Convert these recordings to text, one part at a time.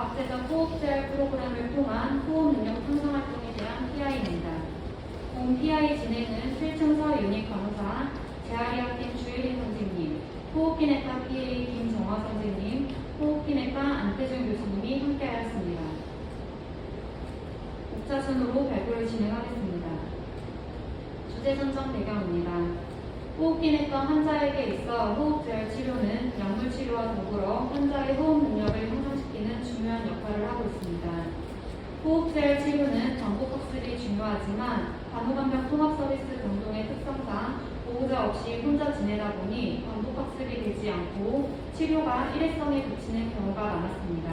과학제적 호흡제열 프로그램을 통한 호흡 능력 향상 활동에 대한 PI입니다. 본 PI 진행은 실증서 유닛 간호사, 재활의학팀 주혜린 선생님, 호흡기내과 PA 김정화 선생님, 호흡기내과 안태준 교수님이 함께하였습니다. 5차순으로 발표를 진행하겠습니다. 주제 선정 배경입니다. 호흡기내과 환자에게 있어 호흡제열 치료는 약물 치료와 더불어 환자의 호흡 능력을 향상시키는 중요한 역할을 하고 있습니다. 호흡제열 치료는 반복 학습이 중요하지만 간호간병 통합 서비스 병동의 특성상 보호자 없이 혼자 지내다 보니 반복 학습이 되지 않고 치료가 일회성에 그치는 경우가 많았습니다.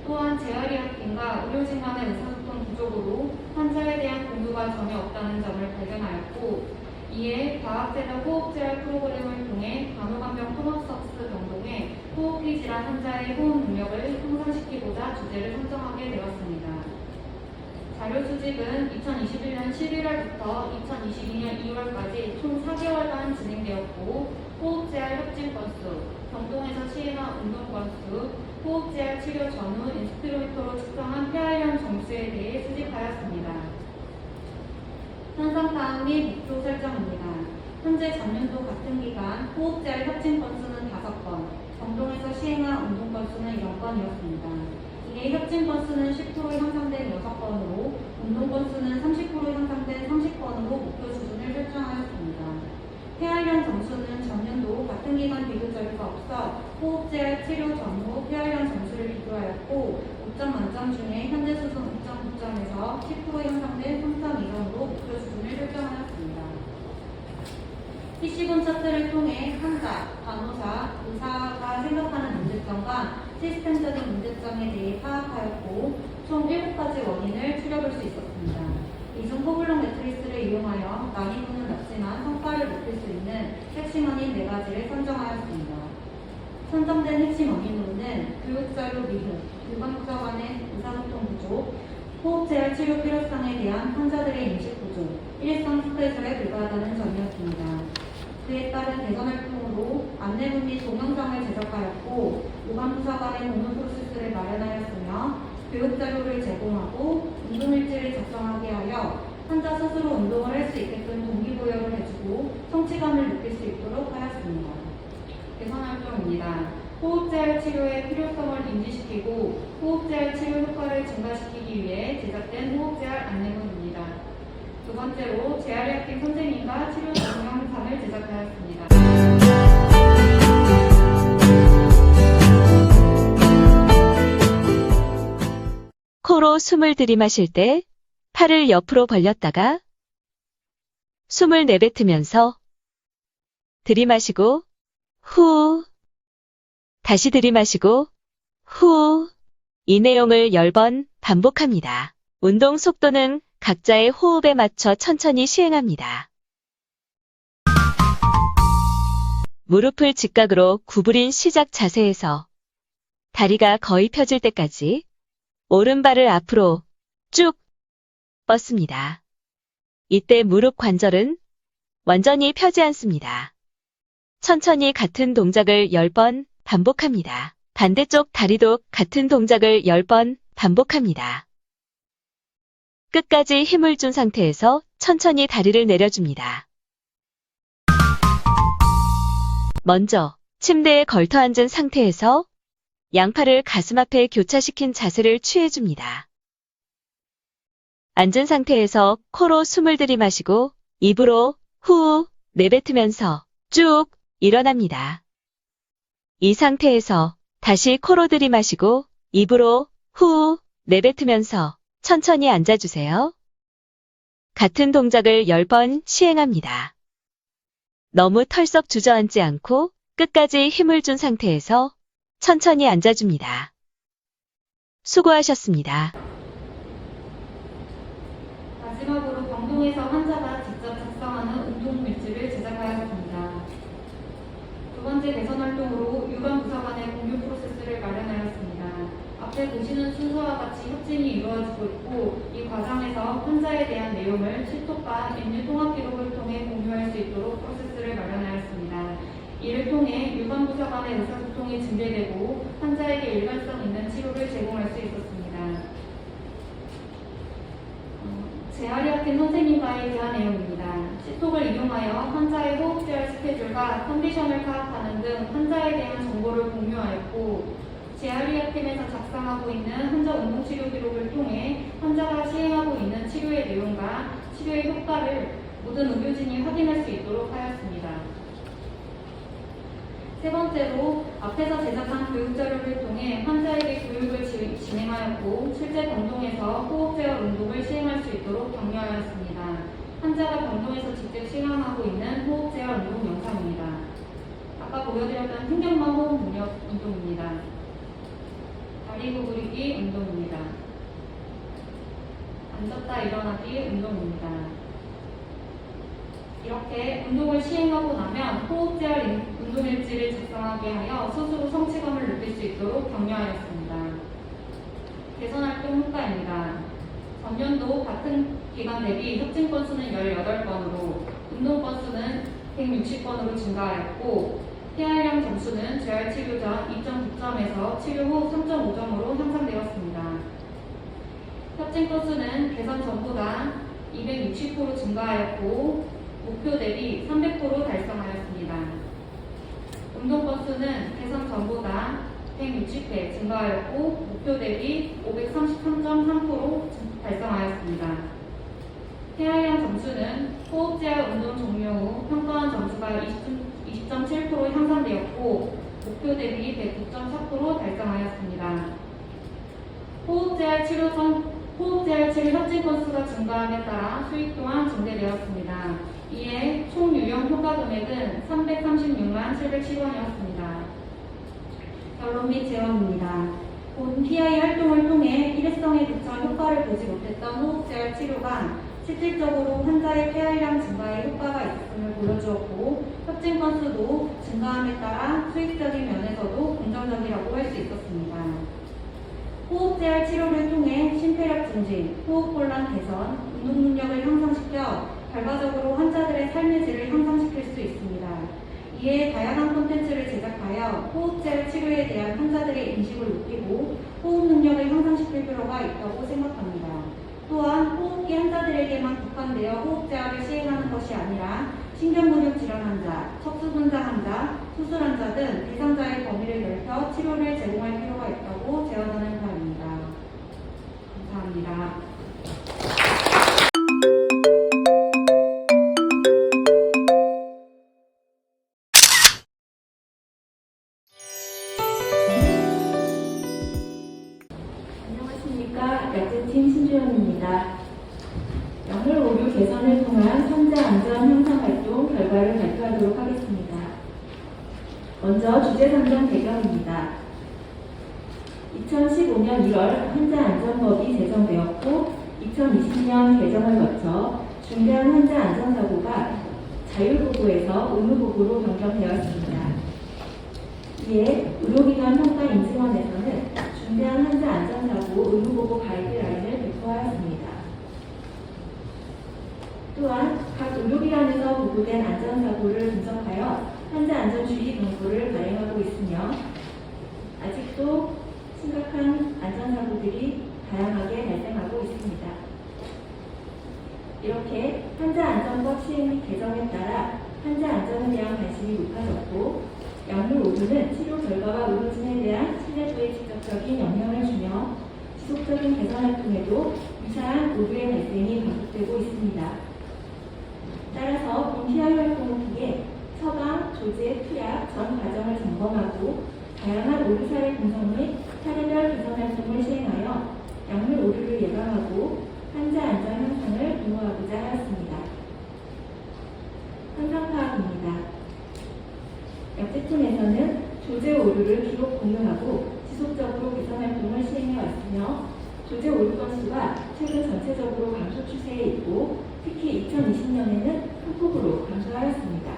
또한 재활의학팀과 의료진 간의 의사소통 부족으로 환자에 대한 공유가 전혀 없다는 점을 발견하였고, 이에 과학제적 호흡제열 프로그램을 통해 간호간병 통합서비스 병동에 호흡기 질환 환자의 호흡 능력을 향상시키고자 주제를 선정하게 되었습니다. 자료 수집은 2021년 11월부터 2022년 2월까지 총 4개월간 진행되었고, 호흡제열 협진 건수, 병동에서 시행한 운동 건수, 호흡제열 치료 전후 인스피로미터로 측정한 폐활량 점수에 대해 수집하였습니다. 현상 파악 및 목표 설정입니다. 현재 전년도 같은 기간 호흡제열 협진 건수는 5건, 병동에서 시행한 운동 건수는 0건이었습니다. 이에 협진 건수는 10% 향상된 6건으로 운동 건수는 30% 향상된 30건으로 목표 수준을 설정하였습니다. 폐활량 점수는 전년도 같은 기간 비교 자료가 없어 호흡제열 치료 전후 폐활량 점수를 비교하였고, 5점 만점 중에 현재 수준 5.9점에서 10% 향상된 3.2점으로 목표 수준을 설정하였습니다. PC본 차트를 통해 환자, 간호사, 의사가 생각하는 문제점과 시스템적인 문제점에 대해 파악하였고, 총 7가지 원인을 추려볼 수 있었습니다. 이중 포블럭 매트리스를 이용하여 난이도는 낮지만 성과를 높일 수 있는 핵심 원인 4가지를 선정하였습니다. 선정된 핵심 원인으로는 교육자료 미흡, 유관부서 간의 의사소통 부족, 호흡제열 치료 필요성에 대한 환자들의 인식 부족, 일회성 스케줄에 불과하다는 점이었습니다. 그에 따른 개선 활동으로 안내문 및 동영상을 제작하였고, 유관부서 간의 공유 프로세스를 마련하였으며, 교육자료를 제공하고 운동일지를 작성하게 하여 환자 스스로 운동을 할 수 있게끔 동기부여를 해주고 성취감을 느낄 수 있도록 하였습니다. 개선 활동입니다. 호흡제열 치료의 필요성을 인지시키고 호흡제열 치료 효과를 증가시키기 위해 제작된 호흡제열 안내문입니다. 두 번째로 재활의학팀 선생님과 치료 동영상을 제작하였습니다. 코로 숨을 들이마실 때 팔을 옆으로 벌렸다가 숨을 내뱉으면서 들이마시고 후, 다시 들이마시고 후, 이 내용을 10번 반복합니다. 운동 속도는 각자의 호흡에 맞춰 천천히 시행합니다. 무릎을 직각으로 구부린 시작 자세에서 다리가 거의 펴질 때까지 오른발을 앞으로 쭉 뻗습니다. 이때 무릎 관절은 완전히 펴지 않습니다. 천천히 같은 동작을 10번 반복합니다. 반대쪽 다리도 같은 동작을 10번 반복합니다. 끝까지 힘을 준 상태에서 천천히 다리를 내려줍니다. 먼저 침대에 걸터 앉은 상태에서 양팔을 가슴 앞에 교차시킨 자세를 취해줍니다. 앉은 상태에서 코로 숨을 들이마시고 입으로 후 내뱉으면서 쭉 일어납니다. 이 상태에서 다시 코로 들이마시고 입으로 후 내뱉으면서 천천히 앉아주세요. 같은 동작을 10번 시행합니다. 너무 털썩 주저앉지 않고 끝까지 힘을 준 상태에서 천천히 앉아줍니다. 수고하셨습니다. 마지막으로 병동에서 환자가 직접 작성하는 운동 일지를 제작하였습니다. 두 번째 개선 활동으로 유관부서 간의 공유 프로세스를 마련하였습니다. 앞에 보시는 순서와 같이 협진이 이루어지고 있고, 이 과정에서 환자에 대한 내용을 시톡과 인류 통합 기록을 통해 공유할 수 있도록 프로세스를 마련하였습니다. 이를 통해 유관부서 간의 의사소통이 증대되고 환자에게 일관성 있는 치료 치료를 제공할 수 있었습니다. 재활의학팀 선생님과의 대화 내용입니다. 시톡을 이용하여 환자의 호흡제할 스케줄과 컨디션을 파악하는 등 환자에 대한 정보를 공유하였고, 재활의학팀에서 작성하고 있는 환자 운동치료 기록을 통해 환자가 시행하고 있는 치료의 내용과 치료의 효과를 모든 의료진이 확인할 수 있도록 하였습니다. 세 번째로, 앞에서 제작한 교육 자료를 통해 환자에게 교육을 진행하였고, 실제 병동에서 호흡제어 운동을 시행할 수 있도록 격려하였습니다. 환자가 병동에서 직접 시행하고 있는 호흡제어 운동 영상입니다. 아까 보여드렸던 횡격막 호흡 능력 운동입니다. 다리 구부리기 운동입니다. 앉았다 일어나기 운동입니다. 이렇게 운동을 시행하고 나면 호흡제할 운동일지를 작성하게 하여 스스로 성취감을 느낄 수 있도록 격려하였습니다. 개선활동 효과입니다. 전년도 같은 기간 대비 협진 건수는 18건으로 운동 건수는 160건으로 증가하였고, 폐활량 점수는 재활 치료 전 2.9점에서 치료 후 3.5점으로 향상되었습니다. 협진 건수는 개선 전보다 260% 증가하였고, 목표 대비 300% 달성하였습니다. 운동 건수는 개선 전보다 160회 증가하였고, 목표 대비 533.3% 달성하였습니다. 폐활량 점수는 호흡제할 운동 종료 후 평가한 점수가 20.7% 향상되었고, 목표 대비 109.4% 달성하였습니다. 호흡제할 치료 협진 건수가 증가함에 따라 수익 또한 증대되었습니다. 이에 총 유형 효과 금액은 336만 710원이었습니다. 결론 및 제언입니다. 본 PI 활동을 통해 일회성에 그쳐 효과를 보지 못했던 호흡제할 치료가 실질적으로 환자의 폐활량 증가에 효과가 있었음을 보여주었고, 협진 건수도 증가함에 따라 수익적인 면에서도 긍정적이라고 할 수 있었습니다. 호흡제할 치료를 통해 심폐력 증진, 호흡곤란 개선, 운동 능력을 향상시켜 결과적으로 환자들의 삶의 질을 향상시킬 수 있습니다. 이에 다양한 콘텐츠를 제작하여 호흡제할 치료에 대한 환자들의 인식을 높이고 호흡 능력을 향상시킬 필요가 있다고 생각합니다. 또한 호흡기 환자들에게만 국한되어 호흡제압을 시행하는 것이 아니라 신경근육 질환 환자, 척수분자 환자, 수술 환자 등 대상자의 범위를 넓혀 치료를 제공할 필요가 있다고 제언하는 바입니다. 감사합니다. 안녕하십니까. 약제팀 신주영입니다. 약물 오류 개선을 통한 환자 안전 향상 활동 결과를 발표하도록 하겠습니다. 먼저 주제 선정 배경입니다. 2015년 1월 환자안전법이 제정되었고 2020년 개정을 거쳐 중대한 환자 안전사고가 자율보고에서 의무보고로 변경되었습니다. 이에 의료기관 평가인증원에서는 중대한 환자 안전사고 의무보고 가이드라인을 배포하였습니다. 또한 각 의료기관에서 보고된 안전사고를 분석하여 환자 안전주의 공고를 발행하고 있으며 아직도 심각한 안전사고들이 다양하게 발생하고 있습니다. 이렇게 환자안전법 시행 및 개정에 따라 환자 안전에 대한 관심이 높아졌고 약물 오류는 치료 결과와 의료진에 대한 신뢰도에 직접적인 영향을 주며 지속적인 개선 활동에도 유사한 오류의 발생이 반복되고 있습니다. 따라서 본 PI 활동을 통해 처방, 조제, 투약 전 과정을 점검하고 다양한 오류 사례 분석 및 사례별 개선 활동을 시행하여 약물 오류를 예방하고 환자 안전 향상을 도모하고자 하였습니다. 현상 파악입니다. 약제팀에서는 조제 오류를 기록 공유하고 지속적으로 개선 활동을 시행해 왔으며 조제 오류 건수가 최근 전체적으로 감소 추세에 있고 특히 2020년에는 큰 폭으로 감소하였습니다.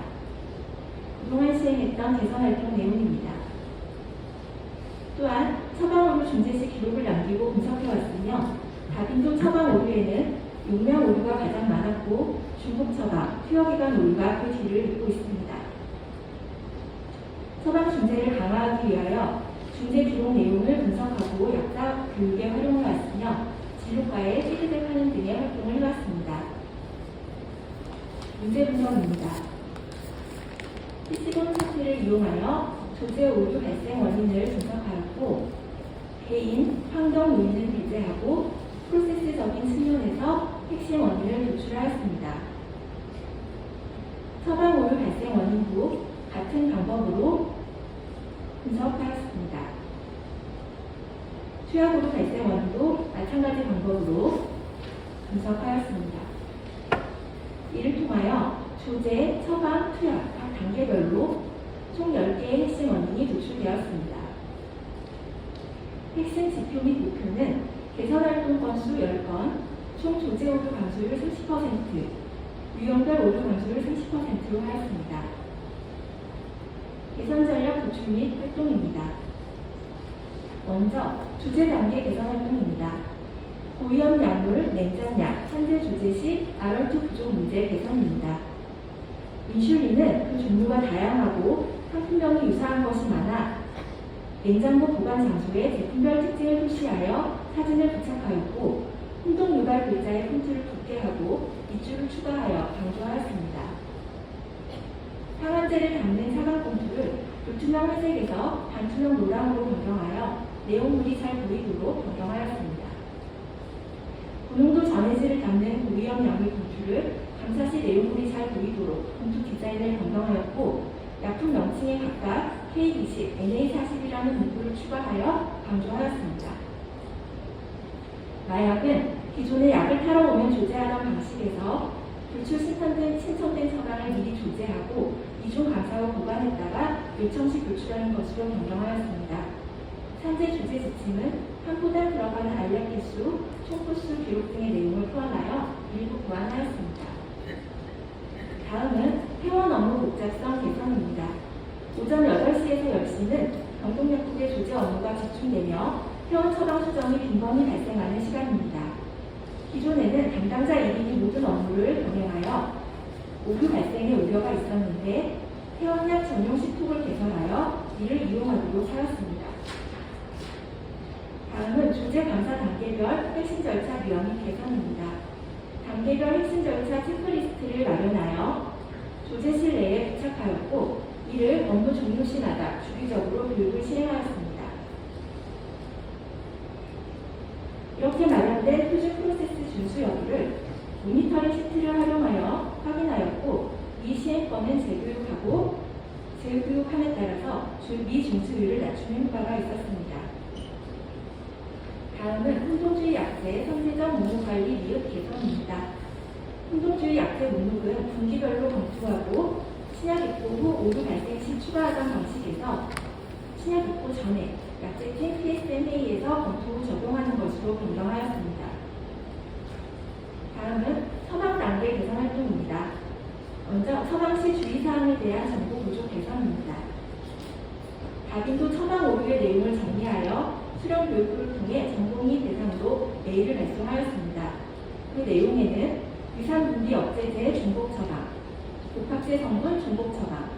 그동안 시행했던 개선 활동 내용입니다. 또한 처방 오류 중재 시 기록을 남기고 분석해 왔으며 다빈도 처방 오류에는 용량 오류가 가장 많았고 중복 처방, 투여기간 오류가 그 뒤를 잇고 있습니다. 처방 중재를 강화하기 위하여 중재 기록 내용을 분석하고 약자 교육에 활용해 왔으며 진로과에 피드백하는 등의 활동을 해왔습니다. 문제 분석입니다. PC본 차트를 이용하여 조제 오류 발생 원인을 분석하였고 개인, 환경 요인을 배제하고 프로세스적인 측면에서 핵심 원인을 도출하였습니다. 처방 오류 발생 원인도 같은 방법으로 분석하였습니다. 투약 오류 발생 원인도 마찬가지 방법으로 분석하였습니다. 이를 통하여 조제, 처방, 투약 각 단계별로 총 10개의 핵심 원인이 도출되었습니다. 핵심 지표 및 목표는 개선활동 건수 10건, 총 조제 오류 감소율 30%, 유형별 오류 감소율 30%로 하였습니다. 개선 전략 도출 및 활동입니다. 먼저 조제 단계 개선 활동입니다. 고위험 약물, 냉장약, 산재 조제 시 R2 부족 문제 개선입니다. 인슐린은 그 종류가 다양하고 상품명이 유사한 것이 많아 냉장고 보관 장소에 제품별 특징을 표시하여 사진을 부착하였고 혼동 유발 글자의 폰트를 굵게 하고 밑줄을 추가하여 강조하였습니다. 항암제를 담는 사각 봉투를 불투명 회색에서 반투명 노랑으로 변경하여 내용물이 잘 보이도록 변경하였습니다. 고농도 전해질을 담는 고위험 약물 봉투를 감사 시 내용물이 잘 보이도록 봉투 디자인을 변경하였고 약품 명칭에 각각 K20, NA40이라는 문구를 추가하여 강조하였습니다. 마약은 기존의 약을 타러 오면 조제하던 방식에서 불출 신청된 처방을 미리 조제하고 이중 감사 후 보관했다가 요청 시 불출하는 것으로 변경하였습니다. 산재 조제 지침은 한 포단 들어가는 알약 개수, 총포수 기록 등의 내용을 포함하여 일부 보완하였습니다. 다음은 회원 업무 복잡성 개선입니다. 오전 8시에서 10시는 병동약국의 조제 업무가 집중되며 회원 처방 수정이 빈번히 발생하는 시간입니다. 기존에는 담당자 1인이 모든 업무를 병행하여 오류 발생의 우려가 있었는데 회원약 전용 시톡을 개선하여 이를 이용하도록 하였습니다. 다음은 조제 감사 단계별 핵심 절차 및 개선입니다. 단계별 핵심 절차 체크리스트를 마련하여 조제실 내에 부착하였고 이를 업무 종료 시마다 주기적으로 교육을 시행하였습니다. 이렇게 마련된 표준 프로세스 준수 여부를 모니터링 시트를 활용하여 확인하였고 이 시행권은 재교육함에 따라서 미준수율을 낮추는 효과가 있었습니다. 다음은 혼동주의 약제 선제적 목록 관리 및 개선입니다. 혼동주의 약제 목록은 분기별로 검토하고 신약 입고 후 오류 발생 시 추가하던 방식에서 신약 입고 전에 약제팀 PSM 회의에서 검토 후 적용하는 것으로 변경하였습니다. 다음은 처방 단계 개선 활동입니다. 먼저 처방 시 주의사항에 대한 정보 부족 개선입니다. 각인도 처방 오류의 내용을 정리하여 수련 교육을 통해 전공의 대상으로 메일을 발송하였습니다. 그 내용에는 위산분비 억제제 중복 처방, 복합제 성분 중복 처방,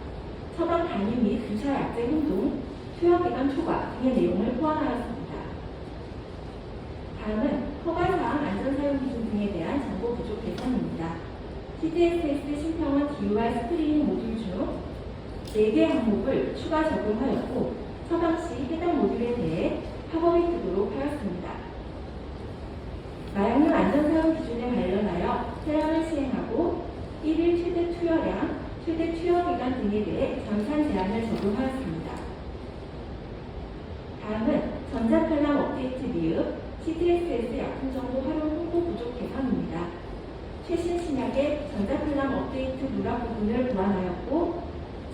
처방 단위 및 유사 약제 혼동, 투여기간 초과 등의 내용을 포함하였습니다. 다음은 허가사항 안전사용 기준 등에 대한 정보 부족 개선입니다. CDSS 신평원 DUI 스크리닝 모듈 중 4개 항목을 추가 적용하였고 처방 시 해당 모듈에 대해 팝업이 뜨도록 하였습니다. 마약류 안전사용 기준에 관련하여 세량을 시행하고 1일 최대 투여량, 최대 투여기간 등에 대해 전산 제한을 적용하였습니다. 다음은 전자칼럼 업데이트 미흡, CDSS 약품정보 활용 홍보 부족 개선입니다. 최신 신약의 전자칼럼 업데이트 누락 부분을 보완하였고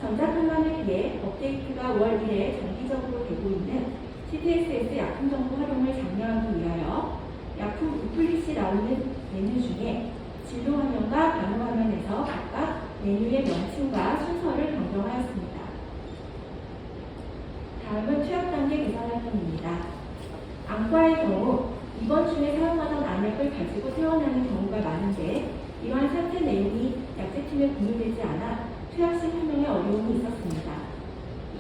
전자칼럼에 비해 업데이트가 월 1회 정기적으로 되고 있는 CDSS 약품정보 활용을 장려하기 위하여 약품 리플릿 시 나오는 메뉴 중에 진로 화면과 간호 화면에서 각각 메뉴의 명칭과 순서를 변경하였습니다. 다음은 투약 단계 개선 활동입니다. 안과의 경우 이번 춘에 사용하던 안약을 가지고 퇴원하는 경우가 많은데 이러한 상태 내용이 약제팀에 공유되지 않아 투약 시 설명에 어려움이 있었습니다.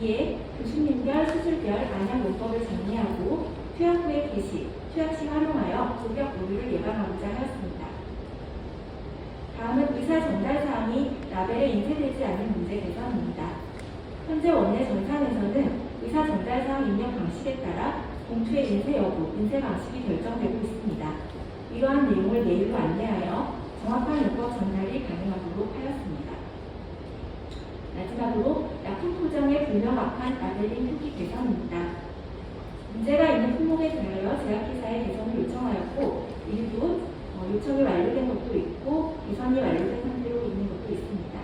이에 교수님별, 수술별 안약 용법을 정리하고 투약 후의 개시, 투약 시 활용하여 고객 오류를 예방하고자 하였습니다. 다음은 의사 전달 사항이 라벨에 인쇄되지 않는 문제 개선입니다. 현재 원내 전산에서는 의사 전달 사항 입력 방식에 따라 봉투의 인쇄 여부, 인쇄 방식이 결정되고 있습니다. 이러한 내용을 메일로 안내하여 정확한 용법 전달이 가능하도록 하였습니다. 마지막으로 약품 포장의 불명확한 라벨링 표기 개선입니다. 문제가 있는 품목에 대하여 제약회사에 개선을 요청하였고 일부 요청이 완료된 것도 있고 개선이 완료된 상태로 있는 것도 있습니다.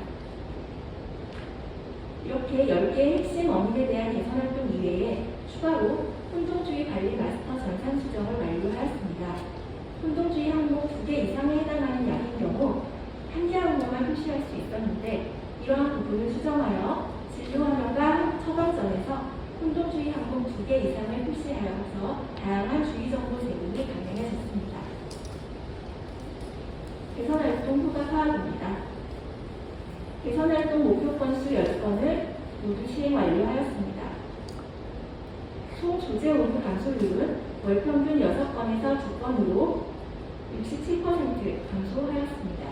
이렇게 10개의 핵심 원인에 대한 개선 활동 이외에 추가로 혼동주의 관리 마스터 전산 수정을 완료하였습니다. 혼동주의 항목 2개 이상에 해당하는 약인 경우 1개 항목만 표시할 수 있었는데 이러한 부분을 수정하여 진료 환경과 처방전에서 혼동주의 항목 2개 이상을 표시하여서 다양한 주의 정보 제공이 가능해졌습니다. 개선활동 후가 파악입니다. 개선활동 목표 건수 10건을 모두 시행 완료하였습니다. 총 조제 오류 감소율은 월 평균 6건에서 2건으로 67% 감소하였습니다.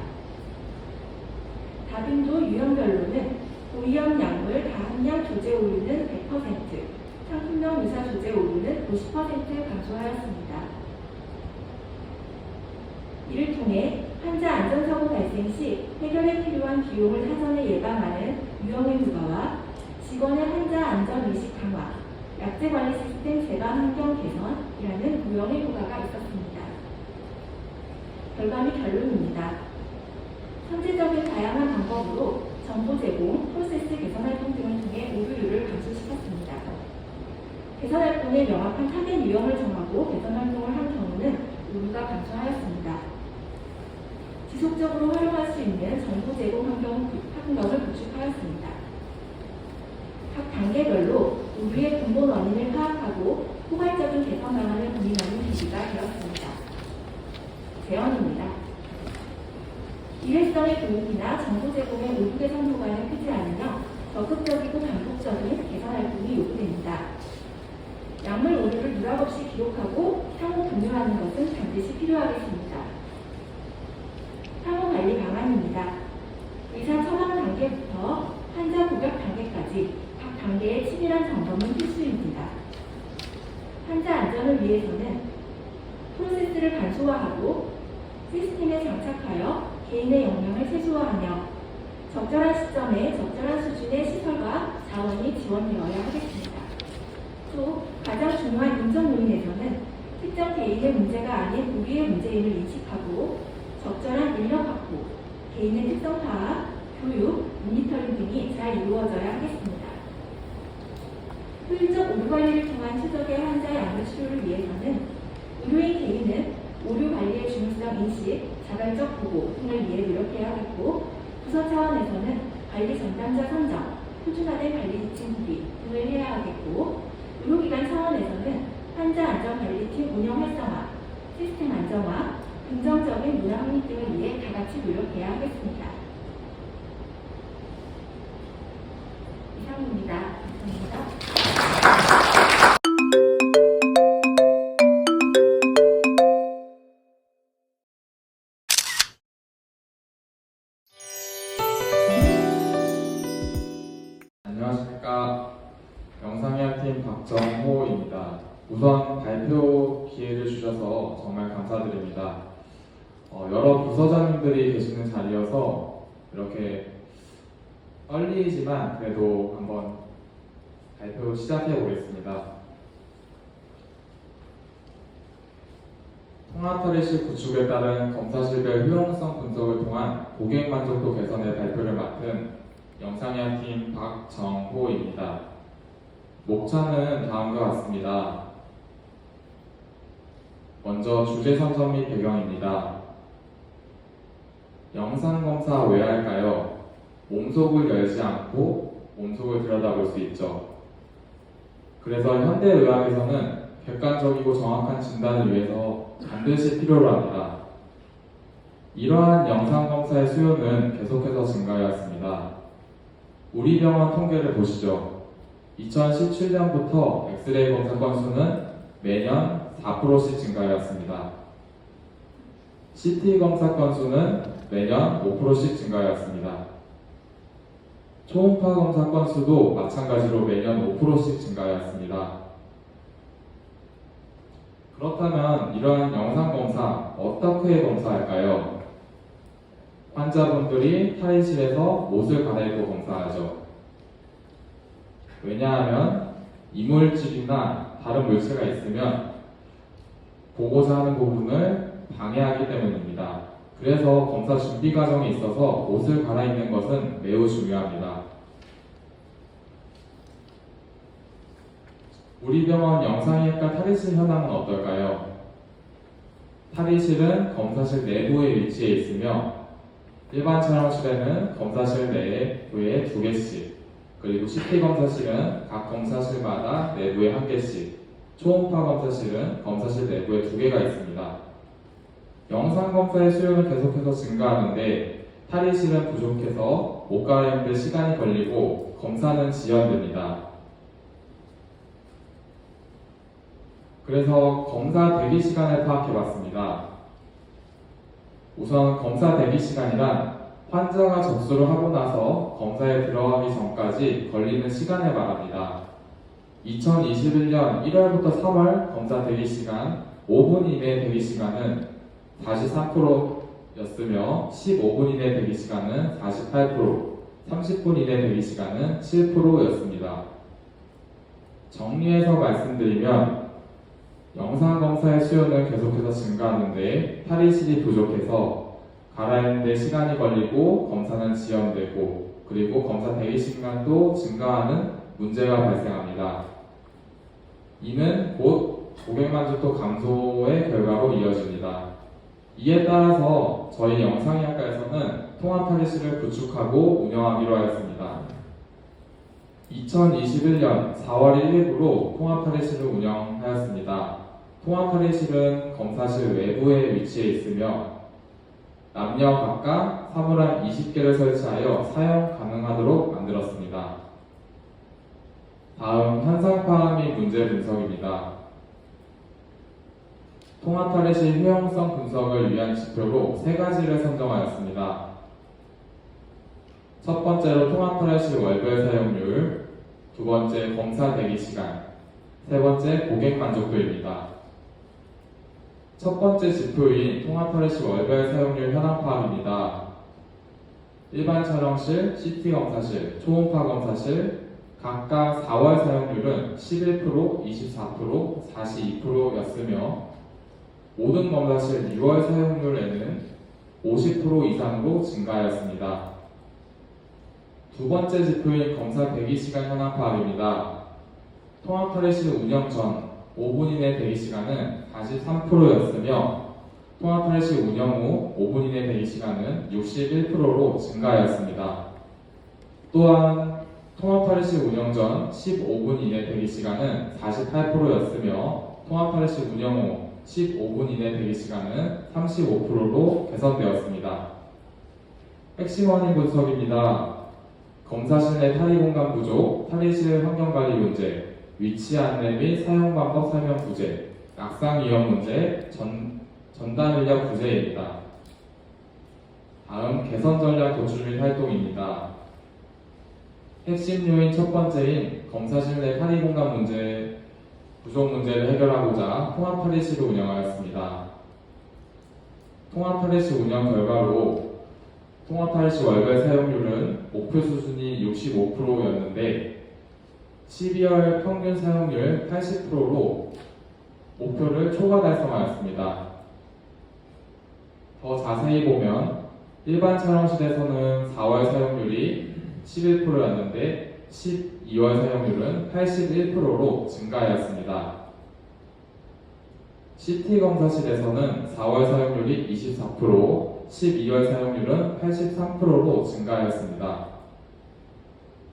다빈도 유형별로는 고위험 약물 다함량 조제 오류는 100%, 상품명 유사 조제 오류는 50% 감소하였습니다. 이를 통해 환자 안전사고 발생 시 해결에 필요한 비용을 사전에 예방하는 유형의 효과와 직원의 환자 안전 의식 강화, 약제 관리 시스템 제반 환경 개선이라는 유형의 효과가 있었습니다. 결과 및 결론입니다. 선제적인 다양한 방법으로 정보 제공, 프로세스 개선 활동 등을 통해 오류율을 감소시켰습니다. 개선 활동의 명확한 타겟 유형을 정하고 개선 활동을 한 경우는 오류가 감소하였습니다. 지속적으로 활용할 수 있는 정보 제공 환경을 구축하였습니다. 각 단계별로 오류의 근본 원인을 파악하고 포괄적인 개선 방안을 고민하는 계기가 되었습니다. 제언입니다. 일회성의 교육이나 정보 제공의 오류 개선 효과는 크지 않으며 적극적이고 반복적인 개선 활동이 요구됩니다. 약물 오류를 누락 없이 기록하고 상호 공유하는 것은 반드시 필요하겠습니다. 상호 관리 방안입니다. 의사 처방 단계부터 환자 고객 단계까지 각 단계의 치밀한 점검은 필수입니다. 환자 안전을 위해서는 프로세스를 간소화하고 시스템에 장착하여 개인의 역량을 최소화하며 적절한 시점에 적절한 수준의 시설과 자원이 지원되어야 하겠습니다. 또 가장 중요한 인정 요인에서는 특정 개인의 문제가 아닌 우리의 문제임을 인식하고 적절한 인력 확보, 개인의 특성 파악, 교육, 모니터링 등이 잘 이루어져야 하겠습니다. 효율적 오류 관리를 통한 최적의 환자 약물 치료를 위해서는 의료인 개인은 오류 관리의 중요성 인식, 자발적 보고 등을 위해 노력해야 하겠고 부서 차원에서는 관리 전담자 선정, 표준화된 관리 지침 구비 등을 해야 하겠고 의료기관 차원에서는 환자 안전관리팀 운영 활성화, 시스템 안정화, 긍정적인 문화 확립 등을 위해 다 같이 노력해야 하겠습니다. 이상입니다. 감사합니다. 안녕하십니까. 영상의학팀 박정호입니다. 우선 발표 기회를 주셔서 정말 감사드립니다. 여러 부서장님들이 계시는 자리여서 이렇게 떨리지만 그래도 한번 발표 시작해 보겠습니다. 통합터리식 구축에 따른 검사실별 효용성 분석을 통한 고객 만족도 개선의 발표를 맡은 영상의학팀 박정호입니다. 목차는 다음과 같습니다. 먼저 주제 선정 및 배경입니다. 영상검사 왜 할까요? 몸속을 열지 않고 몸속을 들여다볼 수 있죠. 그래서 현대의학에서는 객관적이고 정확한 진단을 위해서 반드시 필요로 합니다. 이러한 영상검사의 수요는 계속해서 증가하였습니다. 우리 병원 통계를 보시죠. 2017년부터 엑스레이 검사 건수는 매년 4%씩 증가하였습니다. CT 검사 건수는 매년 5%씩 증가하였습니다. 초음파 검사 건수도 마찬가지로 매년 5%씩 증가하였습니다. 그렇다면 이러한 영상 검사 어떻게 검사할까요? 환자분들이 탈의실에서 옷을 갈아입고 검사하죠. 왜냐하면 이물질이나 다른 물체가 있으면 보고자 하는 부분을 방해하기 때문입니다. 그래서 검사 준비 과정에 있어서 옷을 갈아입는 것은 매우 중요합니다. 우리 병원 영상의학과 탈의실 현황은 어떨까요? 탈의실은 검사실 내부에 위치해 있으며 일반 촬영실에는 검사실 내부에 2개씩, 그리고 CT 검사실은 각 검사실마다 내부에 1개씩, 초음파 검사실은 검사실 내부에 2개가 있습니다. 영상 검사의 수요는 계속해서 증가하는데 탈의실은 부족해서 옷 갈아입는 데 시간이 걸리고 검사는 지연됩니다. 그래서 검사 대기 시간을 파악해봤습니다. 우선 검사 대기 시간이란 환자가 접수를 하고 나서 검사에 들어가기 전까지 걸리는 시간을 말합니다. 2021년 1월부터 3월 검사 대기 시간 5분 이내 대기 시간은 43%였으며 15분 이내 대기 시간은 48%, 30분 이내 대기 시간은 7%였습니다. 정리해서 말씀드리면 영상 검사의 수요는 계속해서 증가하는데 탈의실이 부족해서 갈아입는 데 시간이 걸리고 검사는 지연되고 그리고 검사 대기 시간도 증가하는 문제가 발생합니다. 이는 곧 고객 만족도 감소의 결과로 이어집니다. 이에 따라서 저희 영상의학과에서는 통합 탈의실을 구축하고 운영하기로 하였습니다. 2021년 4월 1일부로 통합 탈의실을 운영하였습니다. 통합 탈의실은 검사실 외부에 위치해 있으며 남녀 각각 사물함 20개를 설치하여 사용 가능하도록 만들었습니다. 다음 현상 파악 및 문제 분석입니다. 통합 탈의실 효용성 분석을 위한 지표로 3가지를 선정하였습니다. 첫 번째로 통합 탈의실 월별 사용률, 두 번째 검사 대기 시간, 세 번째 고객 만족도입니다. 첫 번째 지표인 통합 탈의실 월별 사용률 현황 파악입니다. 일반 촬영실, CT 검사실, 초음파 검사실 각각 4월 사용률은 11%, 24%, 42%였으며 모든 검사실 6월 사용률에는 50% 이상으로 증가하였습니다. 두 번째 지표인 검사 대기 시간 현황 파악입니다. 통합 탈의실 운영 전 5분 이내 대기 시간은 43%였으며 통합 탈의실 운영 후 5분 이내 대기 시간은 61%로 증가하였습니다. 또한 통합 탈의실 운영 전 15분 이내 대기 시간은 48%였으며 통합 탈의실 운영 후 15분 이내 대기 시간은 35%로 개선되었습니다. 핵심 원인 분석입니다. 검사실 내 탈의 공간 부족, 탈의실 환경관리 문제, 위치 안내 및 사용 방법 설명 부재, 낙상 위험 문제, 전담 인력 부재입니다. 다음 개선 전략 도출 및 활동입니다. 핵심 요인 첫 번째인 검사실 내 탈의 공간 문제, 부족 문제를 해결하고자 통합 탈의실을 운영하였습니다. 통합 탈의실 운영 결과로 통합 탈의실 월별 사용률은 목표 수준이 65%였는데 12월 평균 사용률 80%로 목표를 초과 달성하였습니다. 더 자세히 보면 일반 촬영실에서는 4월 사용률이 11%였는데 12월 사용률은 81%로 증가하였습니다. CT 검사실에서는 4월 사용률이 24%, 12월 사용률은 83%로 증가하였습니다.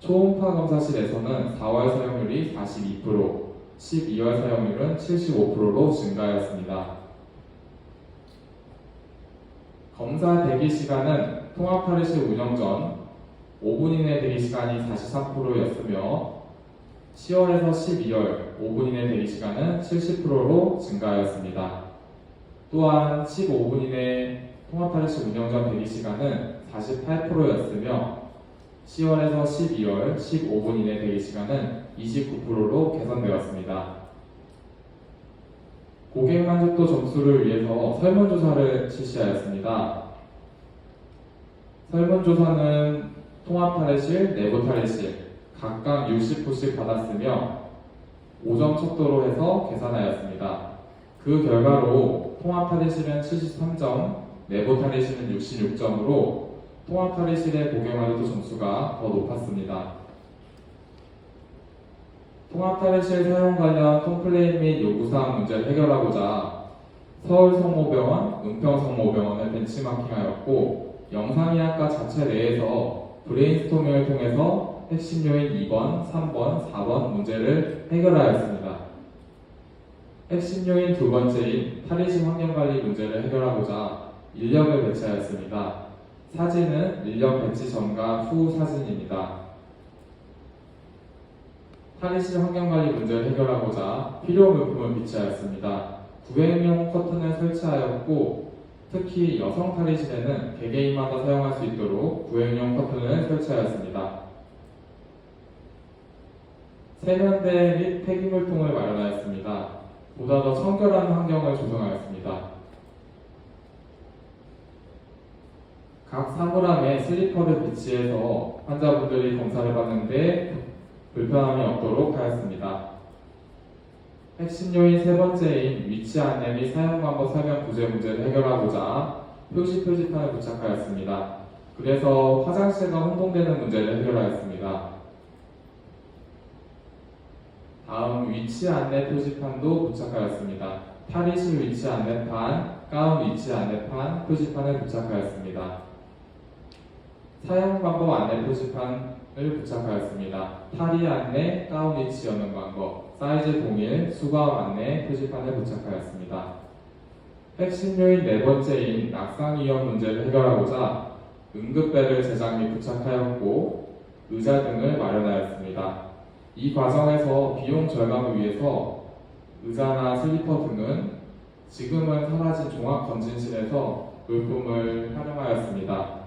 초음파 검사실에서는 4월 사용률이 42%, 12월 사용률은 75%로 증가하였습니다. 검사 대기 시간은 통합 탈의실 운영 전 5분 이내 대기 시간이 43%였으며 10월에서 12월 5분 이내 대기시간은 70%로 증가하였습니다. 또한 15분 이내 통합탈의실 운영 전 대기시간은 48%였으며 10월에서 12월 15분 이내 대기시간은 29%로 개선되었습니다. 고객 만족도 점수를 위해서 설문조사를 실시하였습니다. 설문조사는 통합탈의실, 내부탈의실 각각 60표씩 받았으며 5점 척도로 해서 계산하였습니다. 그 결과로 통합탈의실은 73점, 내부탈의실은 66점으로 통합탈의실의 고객 만족도 점수가 더 높았습니다. 통합탈의실 사용 관련 컴플레인 및 요구사항 문제를 해결하고자 서울성모병원, 은평성모병원을 벤치마킹하였고 영상의학과 자체 내에서 브레인스토밍을 통해서 핵심 요인 2번, 3번, 4번 문제를 해결하였습니다. 핵심 요인 두 번째인 탈의실 환경관리 문제를 해결하고자 인력을 배치하였습니다. 사진은 인력 배치 전과 후 사진입니다. 탈의실 환경관리 문제를 해결하고자 필요 물품을 비치하였습니다. 구획용 커튼을 설치하였고 특히 여성 탈의실에는 개개인마다 사용할 수 있도록 구획용 커튼을 설치하였습니다. 세면대 및 폐기물통을 마련하였습니다. 보다 더 청결한 환경을 조성하였습니다. 각 사물함에 슬리퍼를 비치해서 환자분들이 검사를 받는데 불편함이 없도록 하였습니다. 핵심 요인 세 번째인 위치 안내 및 사용 방법 설명 부재 문제를 해결하고자 표지판을 부착하였습니다. 그래서 화장실과 혼동되는 문제를 해결하였습니다. 다음 위치 안내 표지판도 부착하였습니다. 탈의실 위치 안내판, 가운 위치 안내판, 표지판을 부착하였습니다. 사용 방법 안내 표지판을 부착하였습니다. 탈의 안내, 가운 위치 여는 방법, 사이즈 동일, 수거함 안내 표지판을 부착하였습니다. 핵심 요인 네 번째인 낙상 위험 문제를 해결하고자 응급벨을 제작 및 부착하였고 의자 등을 마련하였습니다. 이 과정에서 비용 절감을 위해서 의자나 슬리퍼 등은 지금은 사라진 종합검진실에서 물품을 활용하였습니다.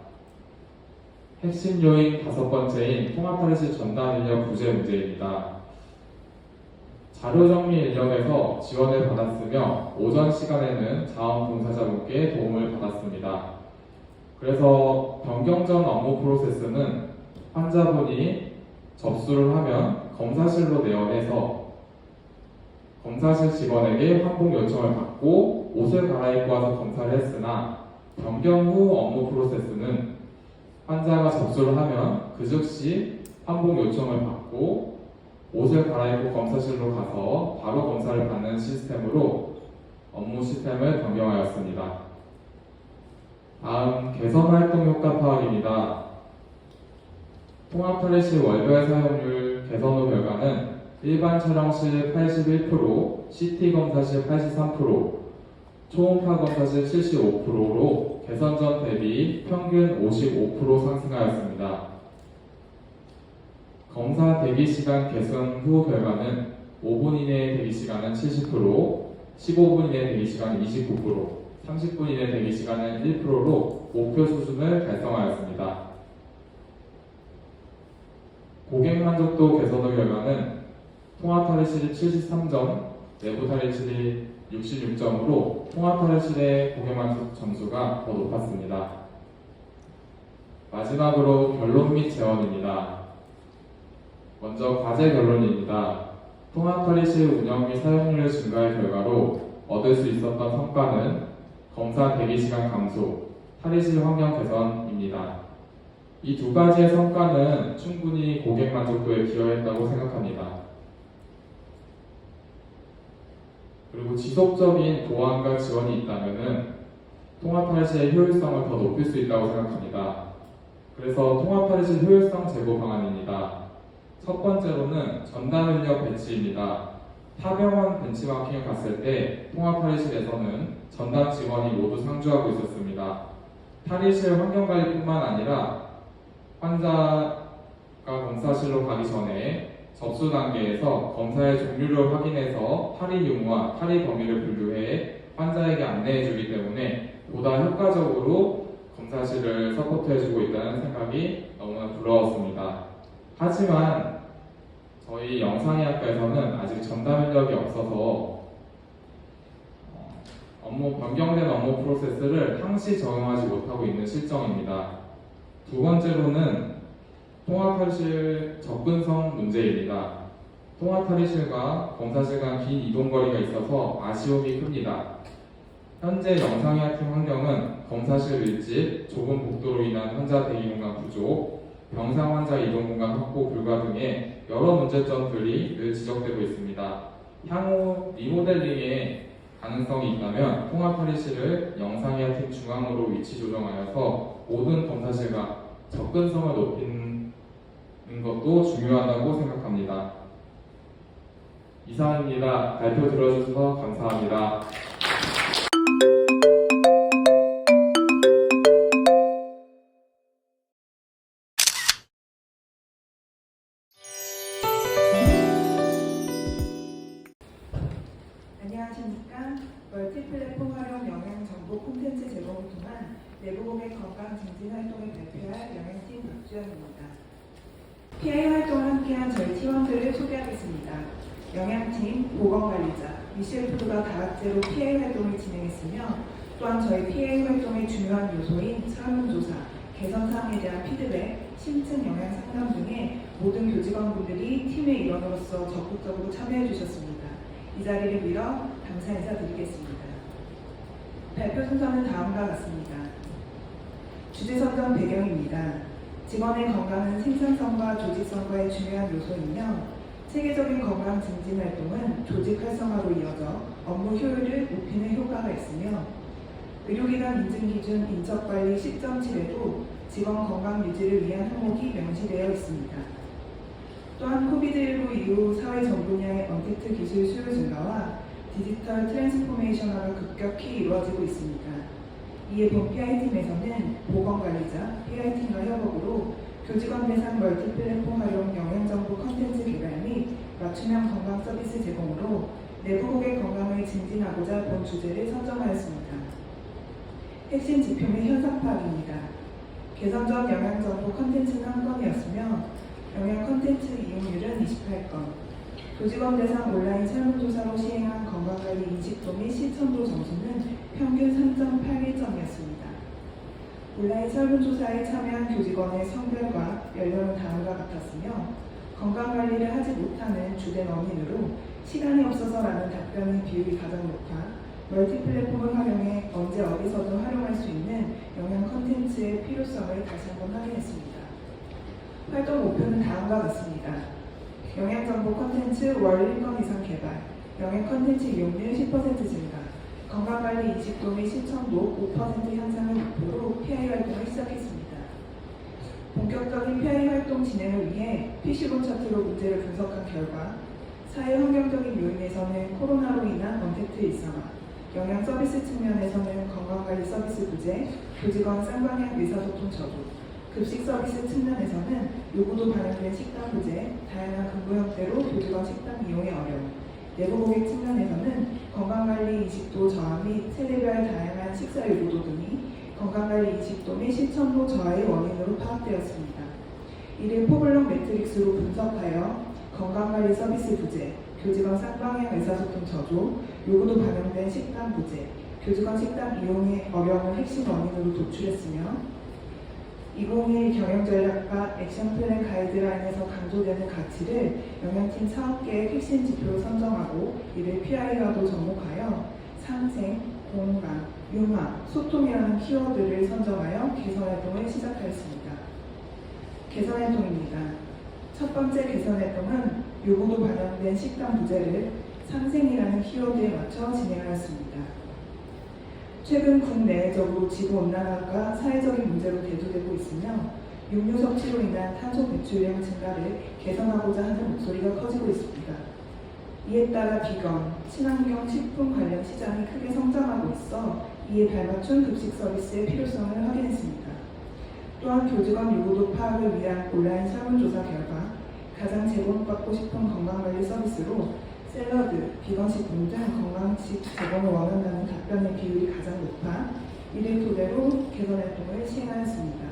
핵심 요인 다섯 번째인 통합탈의실 전담 인력 부재 문제입니다. 자료 정리 인력에서 지원을 받았으며 오전 시간에는 자원봉사자분께 도움을 받았습니다. 그래서 변경 전 업무 프로세스는 환자분이 접수를 하면 검사실로 내원해서 검사실 직원에게 환복 요청을 받고 옷을 갈아입고 와서 검사를 했으나 변경 후 업무 프로세스는 환자가 접수를 하면 그 즉시 환복 요청을 받고 옷을 갈아입고 검사실로 가서 바로 검사를 받는 시스템으로 업무 시스템을 변경하였습니다. 다음 개선 활동 효과 파악입니다. 통합탈의실 월별 사용률 개선 후 결과는 일반 촬영실 81%, CT 검사실 83%, 초음파 검사실 75%로 개선 전 대비 평균 55% 상승하였습니다. 검사 대기시간 개선 후 결과는 5분 이내의 대기시간은 70%, 15분 이내의 대기시간은 29%, 30분 이내의 대기시간은 1%로 목표 수준을 달성하였습니다. 고객 만족도 개선 후 결과는 통합탈의실이 73점, 내부탈의실이 66점으로 통합탈의실의 고객 만족 점수가 더 높았습니다. 마지막으로 결론 및 제언입니다. 먼저 과제 결론입니다. 통합탈의실 운영 및 사용률 증가의 결과로 얻을 수 있었던 성과는 검사 대기시간 감소, 탈의실 환경 개선입니다. 이 두 가지의 성과는 충분히 고객 만족도에 기여했다고 생각합니다. 그리고 지속적인 보완과 지원이 있다면 통합탈의실의 효율성을 더 높일 수 있다고 생각합니다. 그래서 통합탈의실 효율성 제고 방안입니다. 첫 번째로는 전담 인력 배치입니다. 타병원 벤치마킹을 갔을 때 통합탈의실에서는 전담 직원이 모두 상주하고 있었습니다. 탈의실 환경관리뿐만 아니라 환자가 검사실로 가기 전에 접수 단계에서 검사의 종류를 확인해서 탈의 유무와 탈의 범위를 분류해 환자에게 안내해주기 때문에 보다 효과적으로 검사실을 서포트해주고 있다는 생각이 너무나 부러웠습니다. 하지만 저희 영상의학과에서는 아직 전담 인력이 없어서 변경된 업무 프로세스를 항시 적용하지 못하고 있는 실정입니다. 두 번째로는 통합탈의실 접근성 문제입니다. 통합탈의실과 검사실 간 긴 이동거리가 있어서 아쉬움이 큽니다. 현재 영상의학팀 환경은 검사실 밀집, 좁은 복도로 인한 환자 대기 공간 부족, 병상 환자 이동 공간 확보 불가 등의 여러 문제점들이 늘 지적되고 있습니다. 향후 리모델링의 가능성이 있다면 통합탈의실을 영상의학팀 중앙으로 위치 조정하여서 모든 검사실과 접근성을 높이는 것도 중요하다고 생각합니다. 이상입니다. 발표 들어주셔서 감사합니다. 안녕하십니까. 멀티플랫폼 활용 영양 정보 콘텐츠 제공을 통한 내부 고객 건강 증진 활동을 발표할 영양팀 박주연입니다. PI 활동을 함께한 저희 팀원들을 소개하겠습니다. 영양팀, 보건관리자, 미셸프가 다학제로 PI 활동을 진행했으며 또한 저희 PI 활동의 중요한 요소인 설문조사, 개선사항에 대한 피드백, 심층 영양 상담 등의 모든 교직원분들이 팀의 일원으로서 적극적으로 참여해 주셨습니다. 이 자리를 빌어 감사 인사드리겠습니다. 발표 순서는 다음과 같습니다. 주제 선정 배경입니다. 직원의 건강은 생산성과 조직성과의 중요한 요소이며 체계적인 건강 증진 활동은 조직 활성화로 이어져 업무 효율을 높이는 효과가 있으며 의료기관 인증기준 인적관리 시점칠에도 직원 건강 유지를 위한 항목이 명시되어 있습니다. 또한 코비드19 이후 사회 전 분야의 언택트 기술 수요 증가와 디지털 트랜스포메이션화가 급격히 이루어지고 있습니다. 이에 본 PI팀에서는 보건관리자, PI팀과 협업으로 교직원 대상 멀티플랫폼 활용 영양정보 컨텐츠 개발 및 맞춤형 건강 서비스 제공으로 내부 고객 건강을 증진하고자 본 주제를 선정하였습니다. 핵심 지표 및 현상 파악입니다. 개선 전 영양정보 컨텐츠는 한 건이었으며 영양 컨텐츠 이용률은 28건, 교직원 대상 온라인 설문조사로 시행한 건강관리 인식도 및 실천도 점수는 평균 3.81점이었습니다. 온라인 설문조사에 참여한 교직원의 성별과 연령은 다음과 같았으며 건강관리를 하지 못하는 주된 원인으로 시간이 없어서라는 답변의 비율이 가장 높아 멀티플랫폼을 활용해 언제 어디서든 활용할 수 있는 영양 컨텐츠의 필요성을 다시 한번 확인했습니다. 활동 목표는 다음과 같습니다. 영양정보 컨텐츠 월 1건 이상 개발, 영양 컨텐츠 이용률 10% 증가, 건강관리 인식도 및 실천도 5% 향상을 목표로 PI 활동을 시작했습니다. 본격적인 PI 활동 진행을 위해 PC본 차트로 문제를 분석한 결과 사회 환경적인 요인에서는 코로나로 인한 언택트 일상화, 영양 서비스 측면에서는 건강관리 서비스 부재, 교직원 쌍방향 의사소통 저조, 급식 서비스 측면에서는 요구도 반영된 식당 부재, 다양한 근무 형태로 교직원 식당 이용의 어려움, 내부 고객 측면에서는 건강관리 인식도 저하 및 세대별 다양한 식사 요구도 등이 건강관리 인식도 및 실천도 저하의 원인으로 파악되었습니다. 이를 포블럭 매트릭스로 분석하여 건강관리 서비스 부재, 교직원 쌍방향 의사소통 저조, 요구도 반영된 식당 부재, 교직원 식당 이용의 어려움을 핵심 원인으로 도출했으며 2021 경영전략과 액션플랜 가이드라인에서 강조되는 가치를 영양팀 사업계획 핵심 지표로 선정하고 이를 PI와도 접목하여 상생, 공감, 융화, 소통이라는 키워드를 선정하여 개선활동을 시작하였습니다. 개선활동입니다. 첫 번째 개선활동은 요구도 반영된 식당 부재를 상생이라는 키워드에 맞춰 진행하였습니다. 최근 국내외적으로 지구온난화가 사회적인 문제로 대두되고 있으며 육류 섭취로 인한 탄소 배출량 증가를 개선하고자 하는 목소리가 커지고 있습니다. 이에 따라 비건, 친환경 식품 관련 시장이 크게 성장하고 있어 이에 발맞춘 급식 서비스의 필요성을 확인했습니다. 또한 교직원 요구도 파악을 위한 온라인 설문조사 결과 가장 제공받고 싶은 건강관리 서비스로 샐러드, 비건식품 등 건강식 제공을 원한다는 답변의 비율이 가장 높아 이를 토대로 개선 활동을 시행하였습니다.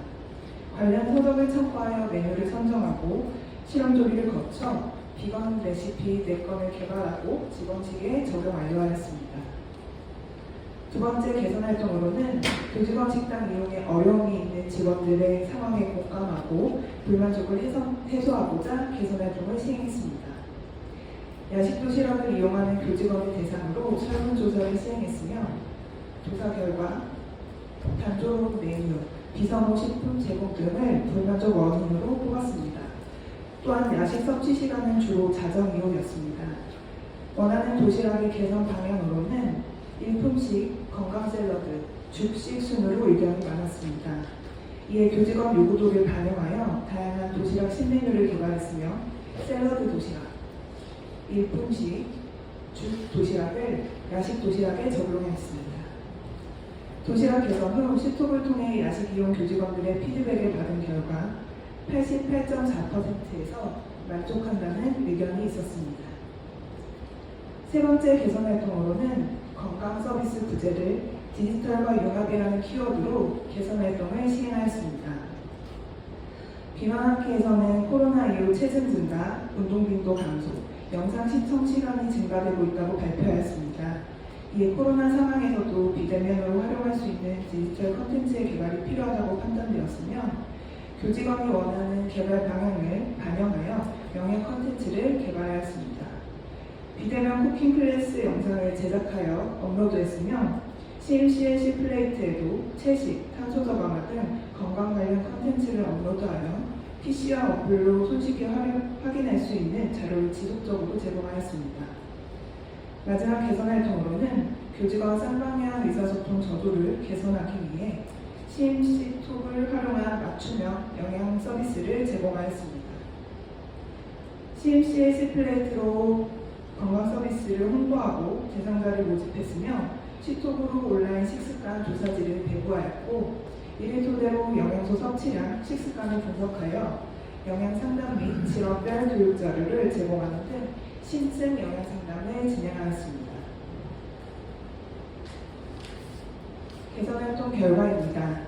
관련 서적을 참고하여 메뉴를 선정하고 실험 조리를 거쳐 비건 레시피 4건을 개발하고 직원직에 적용 완료하였습니다. 두 번째 개선 활동으로는 교직원 식당 이용에 어려움이 있는 직원들의 상황에 공감하고 불만족을 해소하고자 개선 활동을 시행했습니다. 야식 도시락을 이용하는 교직원을 대상으로 설문조사를 시행했으며 조사 결과 단조로운 메뉴, 비선호 식품 제공 등을 불만족 원인으로 뽑았습니다. 또한 야식 섭취 시간은 주로 자정 이용이었습니다. 원하는 도시락의 개선 방향으로는 일품식, 건강 샐러드, 죽식 순으로 의견이 많았습니다. 이에 교직원 요구도를 반영하여 다양한 도시락 신메뉴를 개발했으며 샐러드 도시락, 일품식, 죽 도시락을 야식 도시락에 적용했습니다. 도시락 개선 후 시톡을 통해 야식 이용 교직원들의 피드백을 받은 결과 88.4%에서 만족한다는 의견이 있었습니다. 세 번째 개선 활동으로는 건강 서비스 부재를 디지털과 융합이라는 키워드로 개선 활동을 시행하였습니다. 비만 학회에서는 코로나 이후 체중 증가, 운동 빈도 감소, 영상 시청 시간이 증가되고 있다고 발표하였습니다. 이에 코로나 상황에서도 비대면으로 활용할 수 있는 디지털 콘텐츠의 개발이 필요하다고 판단되었으며 교직원이 원하는 개발 방향을 반영하여 영역 콘텐츠를 개발하였습니다. 비대면 쿠킹 클래스 영상을 제작하여 업로드했으며 CMCLC 플레이트에도 채식, 탄소 저감화 등 건강 관련 콘텐츠를 업로드하여 PC와 어플로 손쉽게 확인할 수 있는 자료를 지속적으로 제공하였습니다. 마지막 개선 활동으로는 교직원 쌍방향 의사소통 저조를 개선하기 위해 CMC 톡을 활용한 맞춤형 영양 서비스를 제공하였습니다. CMCLC 플레이트로 건강 서비스를 홍보하고 대상자를 모집했으며 시톡으로 온라인 식습관 조사지를 배부하였고 이를 토대로 영양소 섭취량, 식습관을 분석하여 영양 상담 및 질환별 교육 자료를 제공하는 등 신층 영양 상담을 진행하였습니다. 개선 활동 결과입니다.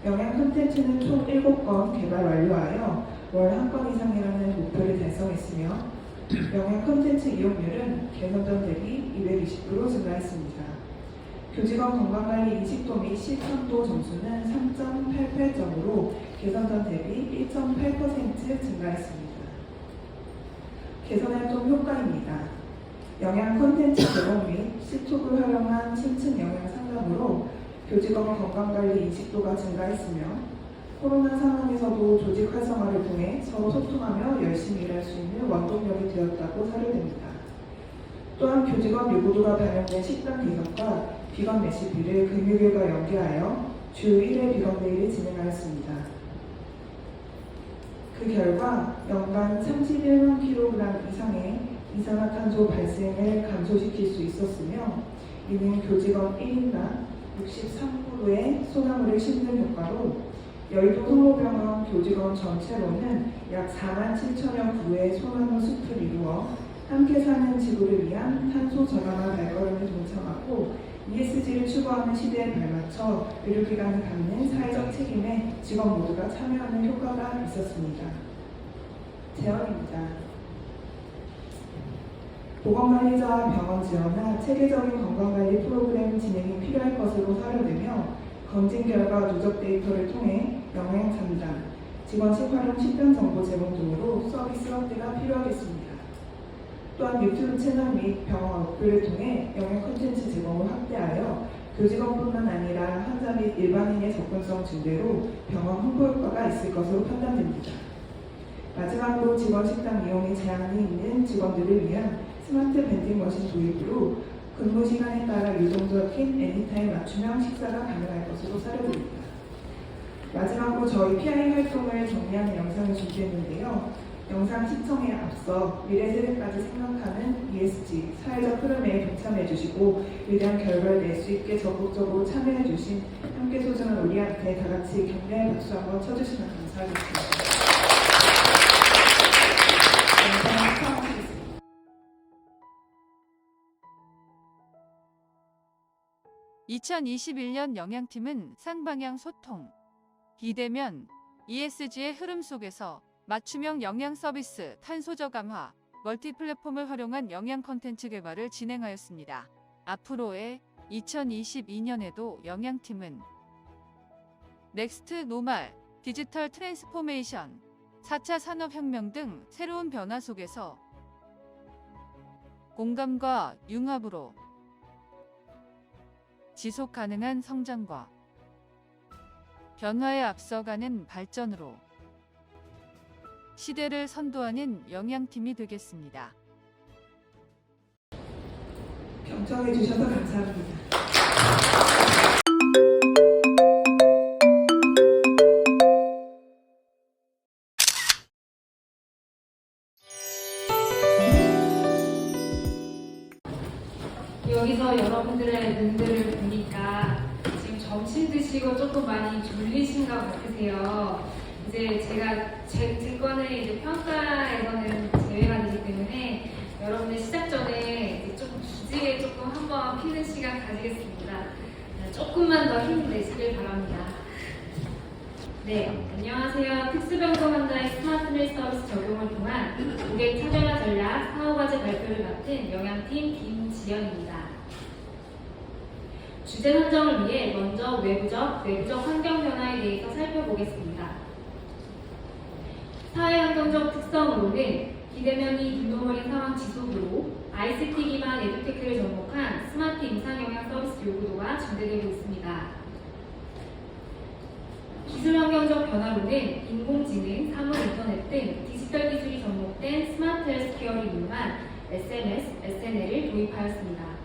영양 콘텐츠는 총 7건 개발 완료하여 월 1건 이상이라는 목표를 달성했으며 영양 콘텐츠 이용률은 개선 전 대비 220% 증가했습니다. 교직원 건강관리 인식도 및 실천도 점수는 3.88점으로 개선 전 대비 1.8% 증가했습니다. 개선 활동 효과입니다. 영양 콘텐츠 제공 및 시톡을 활용한 신층 영양 상담으로 교직원 건강관리 인식도가 증가했으며 코로나 상황에서도 조직 활성화를 통해 서로 소통하며 열심히 일할 수 있는 원동력이 되었다고 사료됩니다. 또한 교직원 요구도가 반영된 식단 개선과 비건 레시피를 금요일과 연계하여 주 1회 비건 데이를 진행하였습니다. 그 결과 연간 31만 kg 이상의 이산화탄소 발생을 감소시킬 수 있었으며 이는 교직원 1인당 63kg의 소나무를 심는 효과로 여의도 성모병원 교직원 전체로는 약 4만 7천여 그루의 소나무 숲을 이루어 함께 사는 지구를 위한 탄소 저감화 발걸음을 동참하고 ESG를 추구하는 시대에 발맞춰 의료기관이 갖는 사회적 책임에 직원 모두가 참여하는 효과가 있었습니다. 제언입니다. 보건관리자와 병원 지원화 체계적인 건강관리 프로그램 진행이 필요할 것으로 사료되며 검진 결과 누적 데이터를 통해 영양 상담, 직원식 활용 식단 정보 제공 등으로 서비스 확대가 필요하겠습니다. 또한 유튜브 채널 및 병원 어플을 통해 영양 콘텐츠 제공을 확대하여 교직원뿐만 아니라 환자 및 일반인의 접근성 증대로 병원 홍보 효과가 있을 것으로 판단됩니다. 마지막으로 직원 식당 이용에 제한이 있는 직원들을 위한 스마트 밴딩 머신 도입으로 근무 시간에 따라 유동적인 애니타임 맞춤형 식사가 가능할 것으로 사료됩니다. 마지막으로 저희 PI 활동을 정리하는 영상을 준비했는데요. 영상 시청에 앞서 미래 세대까지 생각하는 ESG 사회적 흐름에 동참해 주시고 위대한 결과를 낼 수 있게 적극적으로 참여해 주신 함께 소중한 우리한테 다 같이 격려의 박수 한번 쳐주시면 감사하겠습니다. 2021년 영양팀은 쌍방향 소통, 비대면, ESG의 흐름 속에서 맞춤형 영양 서비스, 탄소 저감화, 멀티 플랫폼을 활용한 영양 콘텐츠 개발을 진행하였습니다. 앞으로의 2022년에도 영양팀은 넥스트 노말, 디지털 트랜스포메이션, 4차 산업혁명 등 새로운 변화 속에서 공감과 융합으로 지속 가능한 성장과 변화에 앞서가는 발전으로 시대를 선도하는 영양팀이 되겠습니다. 경청해 주셔서 감사합니다. 여기서 여러분들의 눈들을 보니까 지금 점심 드시고 조금 많이 졸리신 것 같으세요. 이제 제가 제 거는 이제 평가에서는 제외가 되기 때문에 여러분들 시작 전에 이제 조금 주제에 조금 한번 피는 시간 가지겠습니다. 조금만 더 힘내시길 바랍니다. 네, 안녕하세요. 특수병동 환자의 스마트밀 서비스 적용을 통한 고객 차별화 전략 사후과제 발표를 맡은 영양팀 김지연입니다. 주제 선정을 위해 먼저 내부적 환경 변화에 대해서 살펴보겠습니다. 사회환경적 특성으로는 비대면이 빈도머리 상황 지속으로 ICT 기반 에듀테크를 접목한 스마트 임상영양 서비스 요구도가 증대되고 있습니다. 기술환경적 변화로는 인공지능, 사물인터넷 등 디지털 기술이 접목된 스마트 헬스케어를 이용한 SMS, SNL을 도입하였습니다.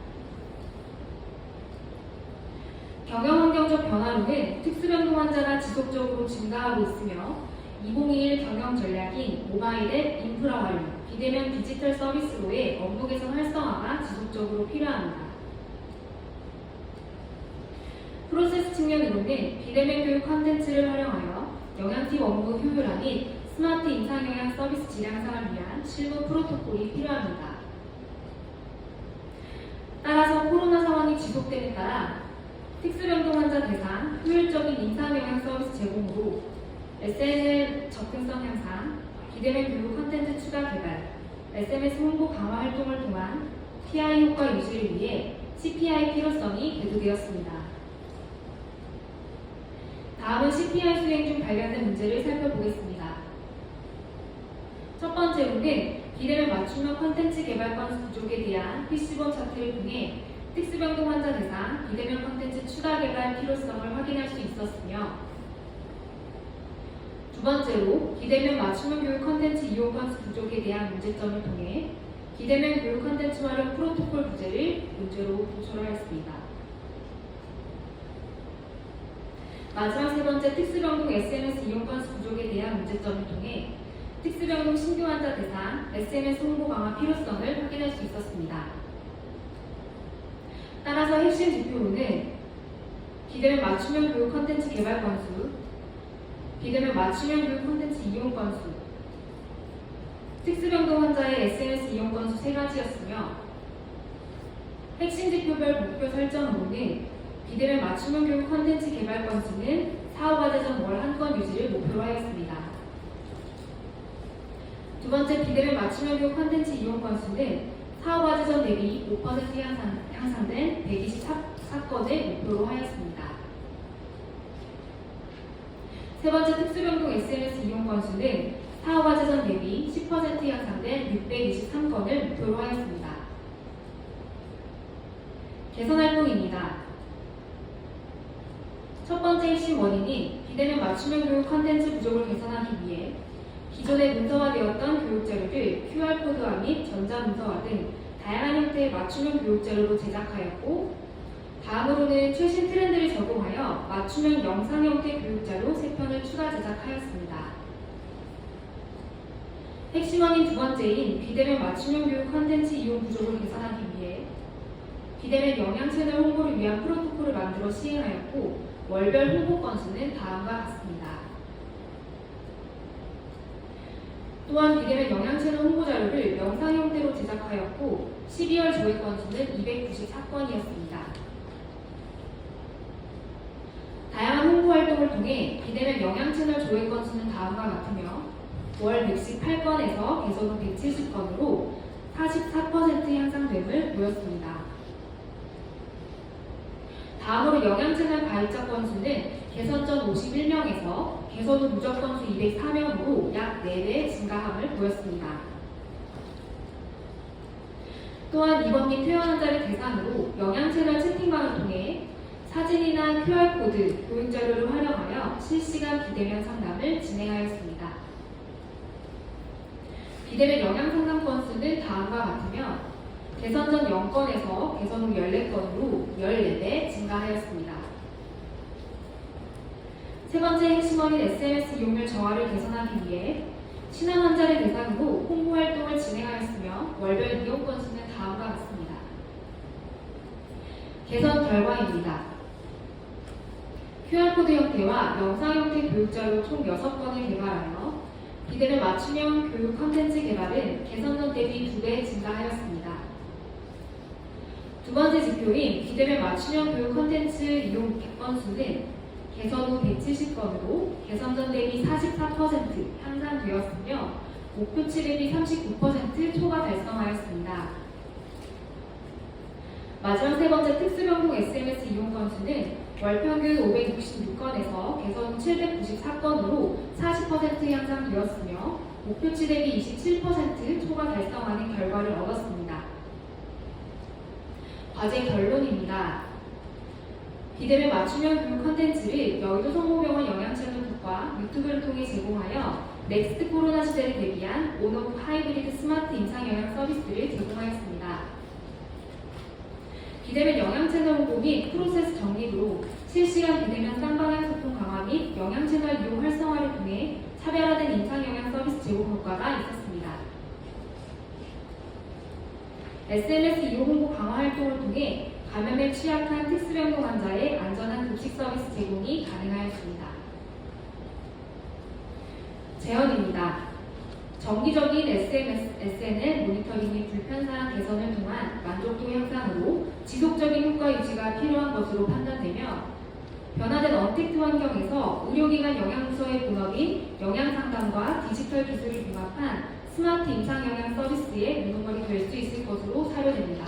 경영환경적 변화로는 특수병동 환자가 지속적으로 증가하고 있으며 2021 경영 전략인 모바일 앱 인프라 활용, 비대면 디지털 서비스로의 업무 개선 활성화가 지속적으로 필요합니다. 프로세스 측면으로는 비대면 교육 콘텐츠를 활용하여 영양팀 업무 효율화 및 스마트 임상영양 서비스 질향상을 위한 실무 프로토콜이 필요합니다. 따라서 코로나 상황이 지속됨에 따라 특수병동 환자 대상 효율적인 임상영양 서비스 제공으로 SNL 접근성 향상, 비대면 교육 콘텐츠 추가 개발, SMS 홍보 강화 활동을 통한 PI 효과 유지를 위해 CPI 필요성이 대두되었습니다. 다음은 CPI 수행 중 발견된 문제를 살펴보겠습니다. 첫 번째로는 비대면 맞춤형 콘텐츠 개발 건수 부족에 대한 PC본 차트를 통해 특수병동 환자 대상 비대면 콘텐츠 추가 개발 필요성을 확인할 수 있었으며, 두 번째로 비대면 맞춤형 교육 콘텐츠 이용 건수 부족에 대한 문제점을 통해 비대면 교육 콘텐츠 활용 프로토콜 부재를 문제로 도출하였습니다. 마지막 세 번째 특수병동 SMS 이용 건수 부족에 대한 문제점을 통해 특수병동 신규 환자 대상 SMS 홍보 강화 필요성을 확인할 수 있었습니다. 따라서 핵심 지표로는 비대면 맞춤형 교육 콘텐츠 개발 건수, 비대면 맞춤형 교육 콘텐츠 이용 건수, 특수병동 환자의 SNS 이용 건수 세 가지였으며, 핵심 지표별 목표 설정으로는 비대면 맞춤형 교육 콘텐츠 개발 건수는 사후과제 전 월 한 건 유지를 목표로 하였습니다. 두 번째 비대면 맞춤형 교육 콘텐츠 이용 건수는 사후과제 전 대비 5% 향상된 124건을 목표로 하였습니다. 세 번째 특수병동 SNS 이용 건수는 사후과제 전 대비 10% 향상된 623건을 목표로 하였습니다. 개선 활동입니다. 첫 번째 핵심 원인이 비대면 맞춤형 교육 콘텐츠 부족을 개선하기 위해 기존에 문서화되었던 교육 자료를 QR코드화 및 전자문서화 등 다양한 형태의 맞춤형 교육 자료로 제작하였고, 다음으로는 최신 트렌드를 적용하여 맞춤형 영상 형태 교육 자료 3편을 추가 제작하였습니다. 핵심 원인 두 번째인 비대면 맞춤형 교육 콘텐츠 이용 부족을 개선하기 위해 비대면 영양 채널 홍보를 위한 프로토콜을 만들어 시행하였고, 월별 홍보 건수는 다음과 같습니다. 또한 비대면 영양 채널 홍보 자료를 영상 형태로 제작하였고, 12월 조회 건수는 294건이었습니다. 통해 비대면 영양 채널 조회 건수는 다음과 같으며 월 118건에서 개선 후 170건으로 44% 향상됨을 보였습니다. 다음으로 영양 채널 가입자 건수는 개선 전 51명에서 개선 후 누적 건수 204명으로 약 4배 증가함을 보였습니다. 또한 입원 및 퇴원 환자를 대상으로 영양 채널 채팅방을 통해 사진이나 QR코드, 교육자료를 활용하여 실시간 비대면 상담을 진행하였습니다. 비대면 영양 상담 건수는 다음과 같으며 개선 전 0건에서 개선 후 14건으로 14배 증가하였습니다. 세 번째 핵심원인 SMS 이용률 저하를 개선하기 위해 신앙 환자를 대상으로 홍보 활동을 진행하였으며 월별 이용 건수는 다음과 같습니다. 개선 결과입니다. QR코드 형태와 영상 형태 교육자료 총 6건을 개발하여 비대면 맞춤형 교육 콘텐츠 개발은 개선 전 대비 2배 증가하였습니다. 두 번째 지표인 비대면 맞춤형 교육 콘텐츠 이용 건수는 개선 후 170건으로 개선 전 대비 44% 향상되었으며 목표치 대비 39% 초과 달성하였습니다. 마지막 세 번째 특수병동 SMS 이용 건수는 월 평균 566건에서 개선 후 794건으로 40% 향상되었으며 목표치 대비 27% 초과 달성하는 결과를 얻었습니다. 과제 결론입니다. 비대면 맞춤형 교육 콘텐츠를 여의도 성모병원 영양채널국과 유튜브를 통해 제공하여 넥스트 코로나 시대를 대비한 온오프 하이브리드 스마트 임상영양 서비스를 제공하였습니다. 비대면 영양채널 홍보 및 프로세스 정립으로 실시간 비대면 쌍방향 소통 강화 및 영양채널 이용 활성화를 통해 차별화된 임상영양 서비스 제공 효과가 있었습니다. SNS 이용 홍보 강화 활동을 통해 감염에 취약한 특수병동 환자의 안전한 급식 서비스 제공이 가능하였습니다. 제언입니다. 정기적인 SNL 모니터링 및 불편사항 개선을 통한 만족도 향상으로 지속적인 효과 유지가 필요한 것으로 판단되며 변화된 언택트 환경에서 의료기관 영양부서의 본업인 영양상담과 디지털 기술을 융합한 스마트 임상영양 서비스의 문호걸이 될 수 있을 것으로 사료됩니다.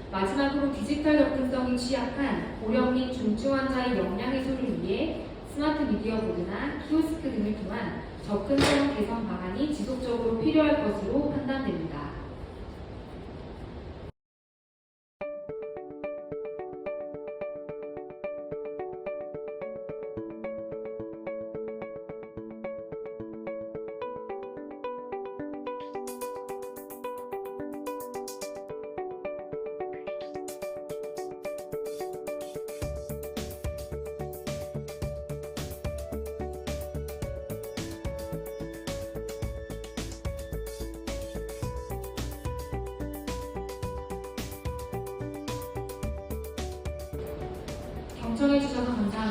마지막으로 디지털 접근성이 취약한 고령 및 중증 환자의 역량 해소를 위해 스마트 미디어 보드나 키오스크 등을 통한 접근성 개선 방안이 지속적으로 필요할 것으로 판단됩니다. 경청해주셔서 감사합니다.